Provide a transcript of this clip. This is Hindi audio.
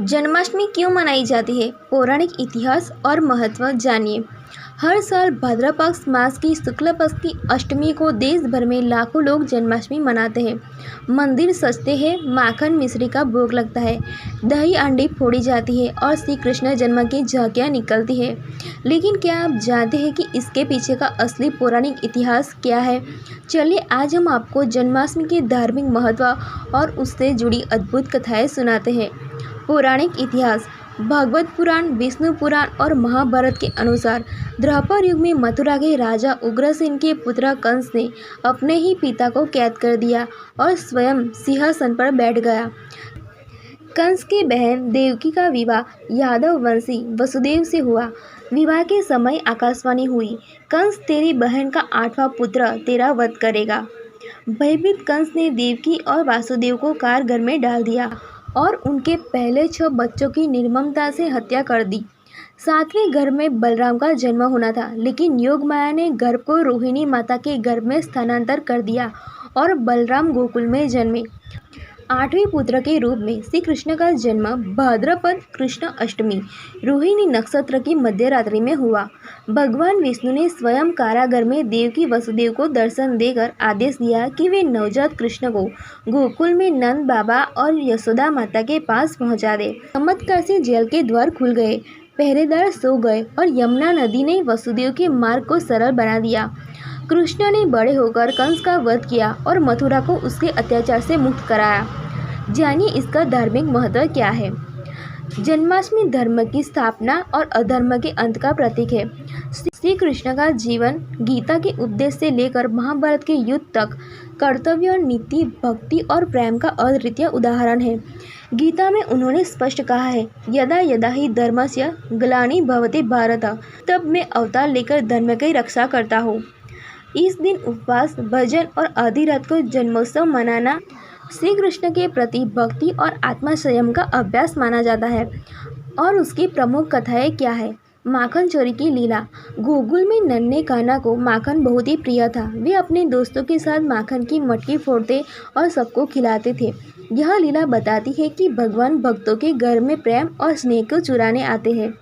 जन्माष्टमी क्यों मनाई जाती है? पौराणिक इतिहास और महत्व जानिए। हर साल भाद्रपद मास की शुक्ल पक्ष की अष्टमी को देश भर में लाखों लोग जन्माष्टमी मनाते हैं। मंदिर सजते हैं, माखन मिश्री का भोग लगता है, दही अंडी फोड़ी जाती है और श्री कृष्ण जन्म की झांकियाँ निकलती है। लेकिन क्या आप जानते हैं कि इसके पीछे का असली पौराणिक इतिहास क्या है? चलिए आज हम आपको जन्माष्टमी के धार्मिक महत्व और उससे जुड़ी अद्भुत कथाएं सुनाते हैं। पौराणिक इतिहास। भागवत पुराण, विष्णु पुराण और महाभारत के अनुसार द्वापर युग में मथुरा के राजा उग्रसेन के पुत्र कंस ने अपने ही पिता को कैद कर दिया और स्वयं सिंहासन पर बैठ गया। कंस की बहन देवकी का विवाह यादव वंशी वसुदेव से हुआ। विवाह के समय आकाशवाणी हुई, कंस तेरी बहन का 8वां पुत्र तेरा वध करेगा। भयभीत कंस ने देवकी और वासुदेव को कारागार में डाल दिया और उनके पहले 6 बच्चों की निर्ममता से हत्या कर दी। 7वें गर्भ में बलराम का जन्म होना था, लेकिन योग माया ने गर्भ को रोहिणी माता के गर्भ में स्थानांतर कर दिया और बलराम गोकुल में जन्मे। 8वें पुत्र के रूप में श्री कृष्ण का जन्म भाद्रपद कृष्ण अष्टमी रोहिणी नक्षत्र की मध्य रात्रि में हुआ। भगवान विष्णु ने स्वयं कारागार में देवकी वसुदेव को दर्शन देकर आदेश दिया कि वे नवजात कृष्ण को गोकुल में नंद बाबा और यशोदा माता के पास पहुंचा दे। चमत्कार से जेल के द्वार खुल गए, पहरेदार सो गए और यमुना नदी ने वसुदेव के मार्ग को सरल बना दिया। कृष्ण ने बड़े होकर कंस का वध किया और मथुरा को उसके अत्याचार से मुक्त कराया। जानिए इसका धार्मिक महत्व क्या है। जन्माष्टमी धर्म की स्थापना और अधर्म के अंत का प्रतीक है। श्री कृष्ण का जीवन गीता के उपदेश से लेकर महाभारत के युद्ध तक कर्तव्य और नीति, भक्ति और प्रेम का अद्वितीय उदाहरण है। गीता में उन्होंने स्पष्ट कहा है, यदा यदा ही धर्मस्य ग्लानि भवति भारत, तब मैं अवतार लेकर धर्म की रक्षा करता हूँ। इस दिन उपवास, भजन और आधी रात को जन्मोत्सव मनाना श्री कृष्ण के प्रति भक्ति और आत्मा संयम का अभ्यास माना जाता है। और उसकी प्रमुख कथाएं क्या है? माखन चोरी की लीला। गोकुल में नन्हे कान्हा को माखन बहुत ही प्रिय था। वे अपने दोस्तों के साथ माखन की मटकी फोड़ते और सबको खिलाते थे। यह लीला बताती है कि भगवान भक्तों के घर में प्रेम और स्नेह को चुराने आते हैं।